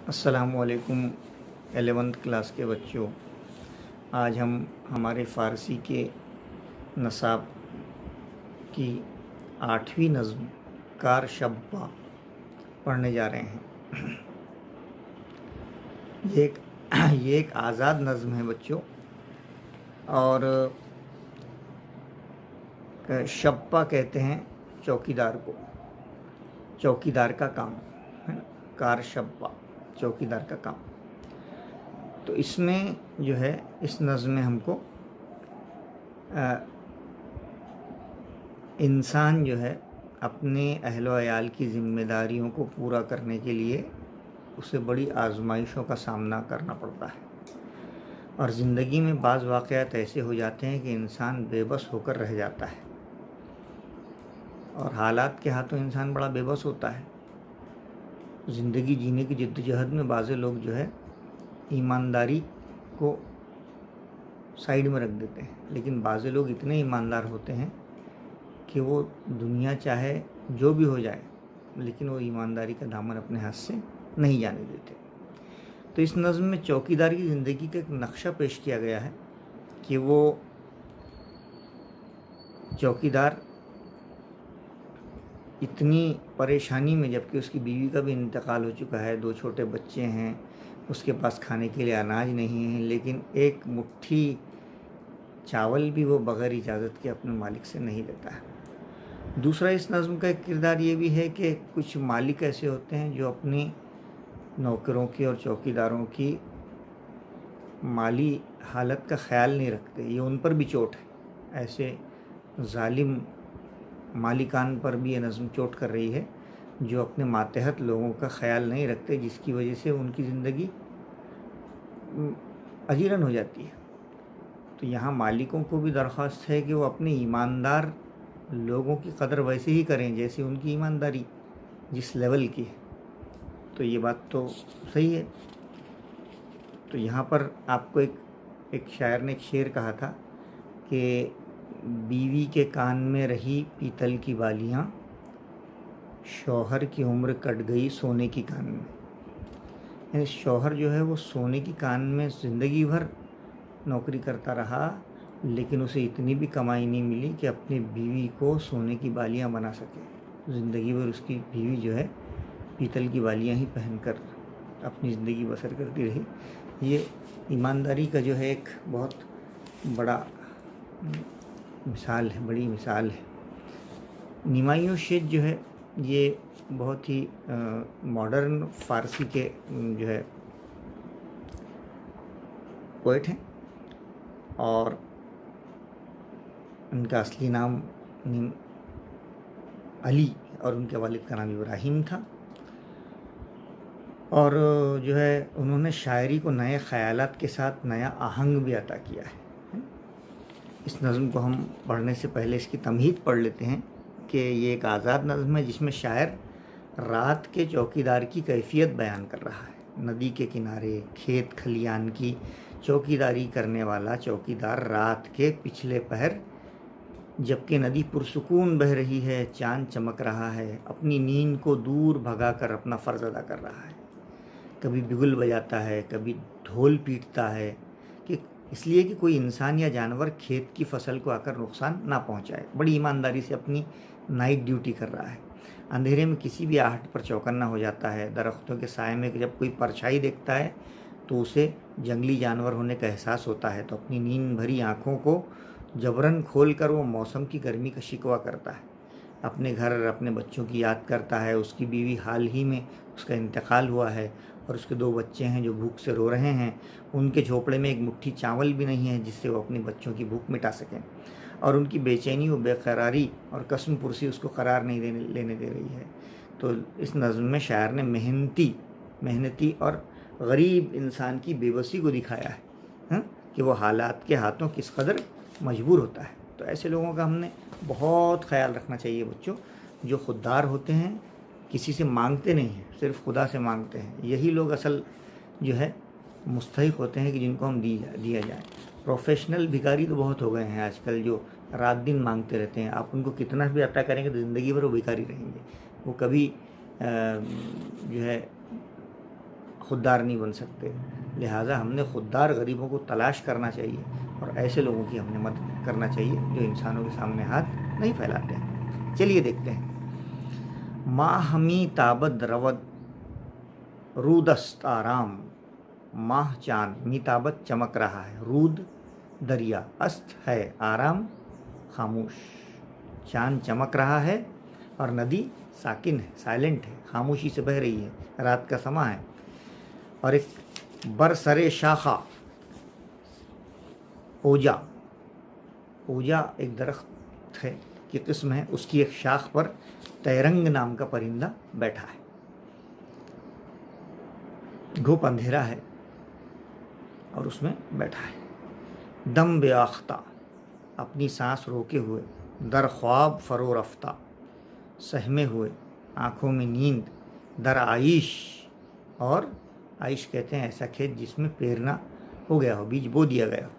अस्सलामुअलैकुम 11th class के बच्चों। आज हम हमारे फ़ारसी के नसाब की 8वीं नज़्म कार शब्बा पढ़ने जा रहे हैं। ये एक आज़ाद नज़्म है बच्चों। और शब्बा कहते हैं चौकीदार को, चौकीदार का काम है ना। कार शब्बा चौकीदार का काम। तो इसमें जो है इस नज़्म में हमको इंसान जो है अपने अहल व अयाल की ज़िम्मेदारियों को पूरा करने के लिए उसे बड़ी आज़माइशों का सामना करना पड़ता है। और ज़िंदगी में बाज़ वाक़यात ऐसे हो जाते हैं कि इंसान बेबस होकर रह जाता है और हालात के हाथों इंसान बड़ा बेबस होता है। ज़िंदगी जीने की जद्दोजहद में बाज़े लोग जो है ईमानदारी को साइड में रख देते हैं, लेकिन बाज़े लोग इतने ईमानदार होते हैं कि वो दुनिया चाहे जो भी हो जाए लेकिन वो ईमानदारी का दामन अपने हाथ से नहीं जाने देते। तो इस नज़्म में चौकीदार की ज़िंदगी का एक नक्शा पेश किया गया है कि वो चौकीदार इतनी परेशानी में, जबकि उसकी बीवी का भी इंतकाल हो चुका है, 2 छोटे बच्चे हैं, उसके पास खाने के लिए अनाज नहीं है, लेकिन एक मुट्ठी चावल भी वो बग़ैर इजाज़त के अपने मालिक से नहीं लेता है। दूसरा, इस नज़्म का एक किरदार ये भी है कि कुछ मालिक ऐसे होते हैं जो अपनी नौकरों की और चौकीदारों की माली हालत का ख़्याल नहीं रखते। ये उन पर भी चोट है। ऐसे ज़ालिम मालिकान पर भी ये नज़्म चोट कर रही है जो अपने मातहत लोगों का ख़्याल नहीं रखते, जिसकी वजह से उनकी ज़िंदगी अजीरन हो जाती है। तो यहाँ मालिकों को भी दरख्वास्त है कि वो अपने ईमानदार लोगों की कदर वैसे ही करें जैसे उनकी ईमानदारी जिस लेवल की है। तो ये बात तो सही है। तो यहाँ पर आपको एक शायर ने एक शेर कहा था कि बीवी के कान में रही पीतल की बालियाँ, शौहर की उम्र कट गई सोने की कान में। यानी शौहर जो है वो सोने की कान में ज़िंदगी भर नौकरी करता रहा, लेकिन उसे इतनी भी कमाई नहीं मिली कि अपनी बीवी को सोने की बालियाँ बना सके। ज़िंदगी भर उसकी बीवी जो है पीतल की बालियाँ ही पहनकर अपनी ज़िंदगी बसर करती रही। ये ईमानदारी का जो है एक बहुत बड़ा मिसाल है, बड़ी मिसाल है। निमाई शेख जो है ये बहुत ही मॉडर्न फ़ारसी के जो है पोएट हैं और उनका असली नाम अली और उनके वालिद का नाम इब्राहिम था। और जो है उन्होंने शायरी को नए ख़यालात के साथ नया आहंग भी अता किया है। इस नज़्म को हम पढ़ने से पहले इसकी तमहीद पढ़ लेते हैं कि ये एक आज़ाद नज़्म है जिसमें शायर रात के चौकीदार की कैफियत बयान कर रहा है। नदी के किनारे खेत खलियान की चौकीदारी करने वाला चौकीदार रात के पिछले पहर, जबकि नदी पुरसुकून बह रही है, चाँद चमक रहा है, अपनी नींद को दूर भगाकर अपना फ़र्ज़ अदा कर रहा है। कभी बिगुल बजाता है, कभी ढोल पीटता है, कि इसलिए कि कोई इंसान या जानवर खेत की फसल को आकर नुकसान ना पहुंचाए। बड़ी ईमानदारी से अपनी नाइट ड्यूटी कर रहा है। अंधेरे में किसी भी आहट पर चौकन्ना हो जाता है। दरख्तों के साए में जब कोई परछाई देखता है तो उसे जंगली जानवर होने का एहसास होता है, तो अपनी नींद भरी आँखों को जबरन खोल कर वो मौसम की गर्मी का शिकवा करता है। अपने घर, अपने बच्चों की याद करता है। उसकी बीवी हाल ही में उसका इंतकाल हुआ है और उसके 2 बच्चे हैं जो भूख से रो रहे हैं। उनके झोपड़े में एक मुट्ठी चावल भी नहीं है जिससे वो अपने बच्चों की भूख मिटा सकें, और उनकी बेचैनी व बेकरारी और कसम पुरसी उसको करार नहीं लेने दे रही है। तो इस नज़्म में शायर ने मेहनती और गरीब इंसान की बेबसी को दिखाया है कि वो हालात के हाथों किस कदर मजबूर होता है। तो ऐसे लोगों का हमने बहुत ख्याल रखना चाहिए बच्चों, जो खुददार होते हैं, किसी से मांगते नहीं हैं, सिर्फ खुदा से मांगते हैं। यही लोग असल जो है मुस्तहिक होते हैं कि जिनको हम दिया जाए। प्रोफेशनल भिखारी तो बहुत हो गए हैं आजकल, जो रात दिन मांगते रहते हैं। आप उनको कितना भी अता करेंगे तो ज़िंदगी भर वो भिखारी रहेंगे। वो कभी जो है खुददार नहीं बन सकते। लिहाजा हमने खुददार गरीबों को तलाश करना चाहिए और ऐसे लोगों की हमने मदद करना चाहिए जो इंसानों के सामने हाथ नहीं फैलाते हैं। चलिए देखते हैं। माहमी ताबद रवद रूदस्त आराम। माह चांद, मीताबत चमक रहा है, रूद दरिया, अस्त है आराम खामोश। चांद चमक रहा है और नदी साकिन है, साइलेंट है, खामोशी से बह रही है, रात का समय है। और एक बरसरे शाखा, ओजा, ओजा एक दरख्त है की किस्म है, उसकी एक शाख पर तैरंग नाम का परिंदा बैठा है। घुप अंधेरा है और उसमें बैठा है। दम बेआख्ता, अपनी सांस रोके हुए, दर ख्वाब फरो रफ्ता, सहमे हुए, आँखों में नींद, दर आइश, और आइश कहते हैं ऐसा खेत जिसमें पेरना हो गया हो, बीज बो दिया गया हो।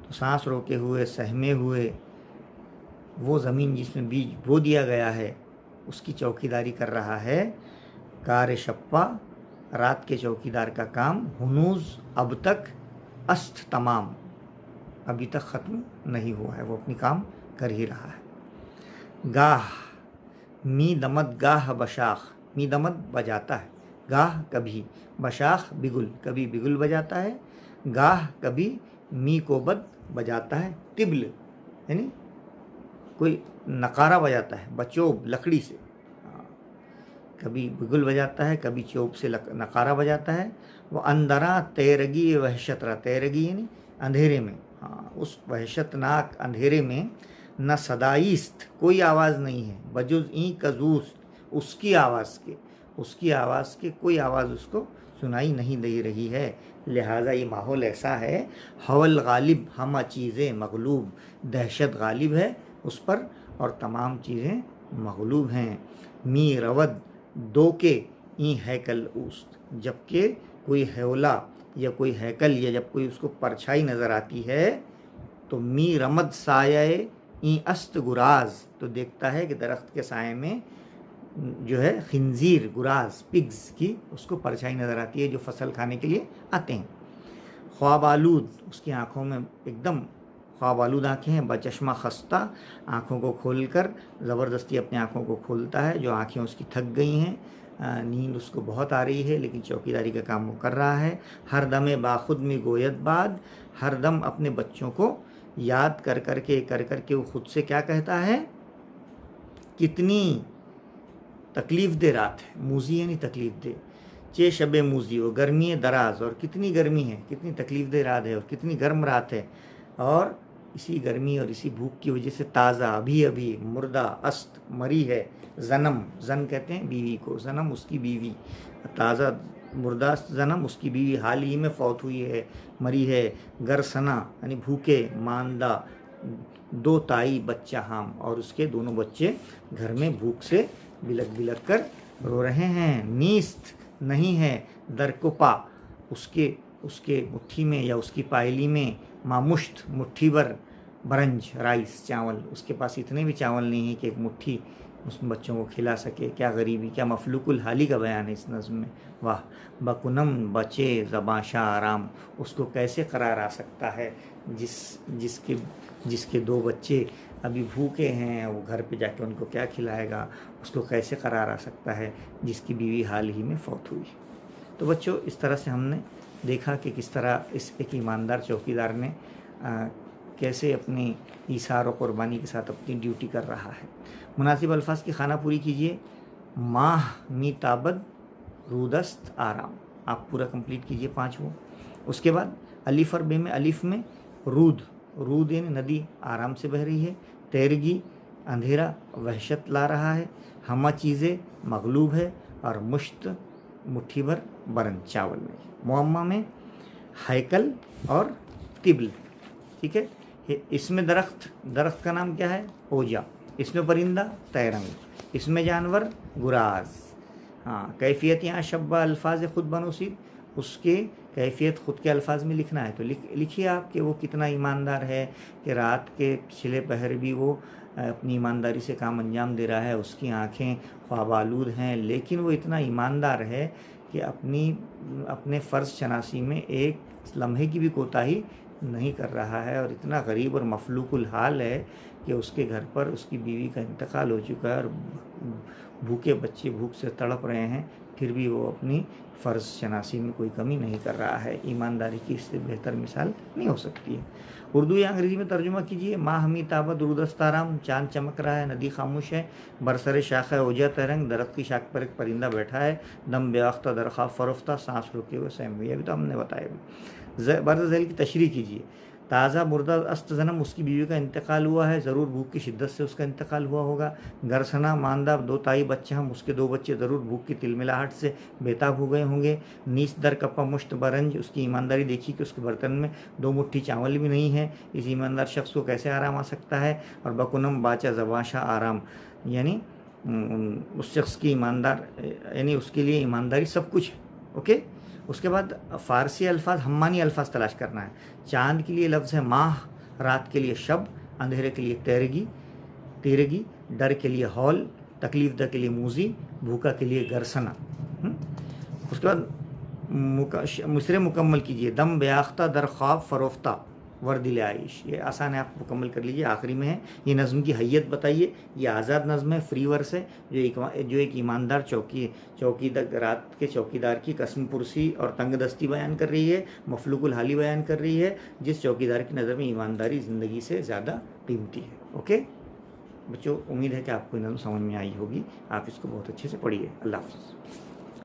तो सांस रोके हुए, सहमे हुए, वो ज़मीन जिसमें बीज बो दिया गया है उसकी चौकीदारी कर रहा है कार शप्पा, रात के चौकीदार का काम। हुनूज, अब तक, अस्त तमाम, अभी तक ख़त्म नहीं हुआ है, वो अपनी काम कर ही रहा है। गाह, मी दमद गाह बशाख, मी दमद बजाता है, गाह कभी, बशाख बिगुल, कभी बिगुल बजाता है, गाह कभी मी को बद बजाता है, तिबल यानी कोई नकारा बजाता है, बचोब लकड़ी से, कभी बिगुल बजाता है, कभी चोप से नकारा बजाता है। वो अंदरा तैरगी वहशतरा, तैरगी यानी अंधेरे में, उस वहशतनाक अंधेरे में न सदाईस्त, कोई आवाज़ नहीं है, बजुज़ ई कजूस्त, उसकी आवाज़ के कोई आवाज़ उसको सुनाई नहीं दे रही है। लिहाजा ये माहौल ऐसा है, हवल गालिब, हमा चीज़ें मगलूब, दहशत गालिब है उस पर और तमाम चीज़ें मगलूब हैं। मी रवद दो के ई हैकल उस्त, जबकि कोई हेवला या कोई हैकल या जब कोई उसको परछाई नज़र आती है तो मी रमद साये ई अस्त गुराज, तो देखता है कि दरख्त के साये में जो है खिंजीर, गुराज, पिग्स की उसको परछाई नज़र आती है जो फसल खाने के लिए आते हैं। ख्वाब आलूद, उसकी आँखों में एकदम ख्वाब आलूद आँखें हैं। बचश्मा खस्ता, आँखों को खोलकर ज़बरदस्ती अपनी आँखों को खोलता है, जो आँखें उसकी थक गई हैं, नींद उसको बहुत आ रही है लेकिन चौकीदारी का काम वो कर रहा है। हर दमे बाखुद में गोयत बाद, हर दम अपने बच्चों को याद कर कर के वो खुद से क्या कहता है, कितनी तकलीफ़ दे रात है, मूजी यानी तकलीफ़ दे, चे शबे मूजी, वो गर्मी दराज, और कितनी गर्मी है, कितनी तकलीफ़ दे रात है और कितनी गर्म रात है। और इसी गर्मी और इसी भूख की वजह से ताज़ा, अभी अभी, मुर्दा, अस्त, मरी है, जन्म, जन कहते हैं बीवी को, जन्म उसकी बीवी, ताज़ा मुर्दा जन्म उसकी बीवी हाल ही में फौत हुई है, मरी है। गरसना यानी भूखे, मांदा, दो ताई बच्चा हम, और उसके दोनों बच्चे घर में भूख से बिलक बिलक कर रो रहे हैं। नीस्त नहीं है, दरकुपा, उसके मुट्ठी में या उसकी पायली में, मामुश्त मुट्ठी भर, बरंज राइस चावल, उसके पास इतने भी चावल नहीं है कि एक मुट्ठी उस बच्चों को खिला सके। क्या गरीबी, क्या मफलूकुल हाली का बयान है इस नज़्म में। वाह, बकुनम बचे ज़बाशा आराम, उसको कैसे करार आ सकता है जिसके दो बच्चे अभी भूखे हैं, वो घर पे जाके उनको क्या खिलाएगा, उसको कैसे करार आ सकता है जिसकी बीवी हाल ही में फौत हुई। तो बच्चों, इस तरह से हमने देखा कि किस तरह इस एक ईमानदार चौकीदार ने कैसे अपनी ईसार और क़ुरबानी के साथ अपनी ड्यूटी कर रहा है। मुनासिब अल्फाज की खाना पूरी कीजिए। माह मी ताबद रूदस्त आराम, आप पूरा कंप्लीट कीजिए 5 वो। उसके बाद अलिफ और बे में, अलिफ में रूद, रूद यानी नदी आराम से बह रही है। तैरगी, अंधेरा वहशत ला रहा है। हमा चीज़ें मगलूब है, और मुश्त मुट्ठी भर बरन चावल में। मुअम्मा में हैकल और तिबल, ठीक है। इसमें दरख्त का नाम क्या है, ओजा। इसमें परिंदा तैरंग, इसमें जानवर गुराज। हाँ, कैफियत यहाँ शब्बा अल्फाज ख़ुद बनोसीद, उसके कैफियत ख़ुद के अल्फाज में लिखना है तो लिखिए आप कि वो कितना ईमानदार है कि रात के पिछले पहर भी वो अपनी ईमानदारी से काम अंजाम दे रहा है। उसकी आँखें ख्वाब आलूद हैं लेकिन वो इतना ईमानदार है कि अपने फ़र्ज़ शनासी में एक लम्हे की भी कोताही नहीं कर रहा है, और इतना गरीब और मफलूकुल हाल है कि उसके घर पर उसकी बीवी का इंतकाल हो चुका है और भूखे बच्चे भूख से तड़प रहे हैं, फिर भी वो अपनी फ़र्ज़ शनासी में कोई कमी नहीं कर रहा है। ईमानदारी की इससे बेहतर मिसाल नहीं हो सकती है। उर्दू या अंग्रेज़ी में तर्जुमा कीजिए। माँ हमी ताबत रुदस्ताराम, चाँद चमक रहा है, नदी खामोश है, बरसरे शाखा ओजा तरंग, दरख्त की शाख पर एक परिंदा बैठा है, दम बेअख्ता दरख्वाफ़ फ़रोख्ता, सांस रोके हुए सहम हुई। अभी तो हमने बताया। बर्द झैल की तशरीह कीजिए। ताज़ा मुर्दा अस्त जन्म, उसकी बीवी का इंतकाल हुआ है, ज़रूर भूख की शिद्दत से उसका इंतकाल हुआ होगा। गरसना मानदा, दो ताई बच्चे हम, उसके दो बच्चे ज़रूर भूख की तिलमिलाहट से बेताब हो गए होंगे। नीस दर कपा मुश्त बरंज, उसकी ईमानदारी देखी कि उसके बर्तन में 2 मुट्ठी चावल भी नहीं है। इस ईमानदार शख्स को कैसे आराम आ सकता है। और बकुनम बाचा जबाशा आराम, यानी उस शख्स की ईमानदार, यानी उसके लिए ईमानदारी सब कुछ है। ओके, उसके बाद फ़ारसी अल्फाज, हम्मानी अल्फाज तलाश करना है। चाँद के लिए लफ्ज़ है माह, रात के लिए शब, अंधेरे के लिए तेरगी, डर के लिए हौल, तकलीफ दह के लिए मूजी, भूखा के लिए गरसना। उसके बाद मिसरे मुकम्मल कीजिए। दम बेआख्ता दर ख्वाब फ़रोख्ता वर्दिल आइश, ये आसान है, आप मुकम्मल कर लीजिए। आखिरी में है ये नज़्म की हैयत बताइए। ये आज़ाद नज़्म है, फ्री वर्स है, जो एक ईमानदार चौकीदार, रात के चौकीदार की कसम पुरसी और तंग दस्ती बयान कर रही है, मफलूकुल हाली बयान कर रही है, जिस चौकीदार की नज़र में ईमानदारी ज़िंदगी से ज़्यादा कीमती है। ओके बच्चों, उम्मीद है कि आपको ये नज़्म समझ में आई होगी। आप इसको बहुत अच्छे से पढ़िए। अल्लाह हाफ़िज़।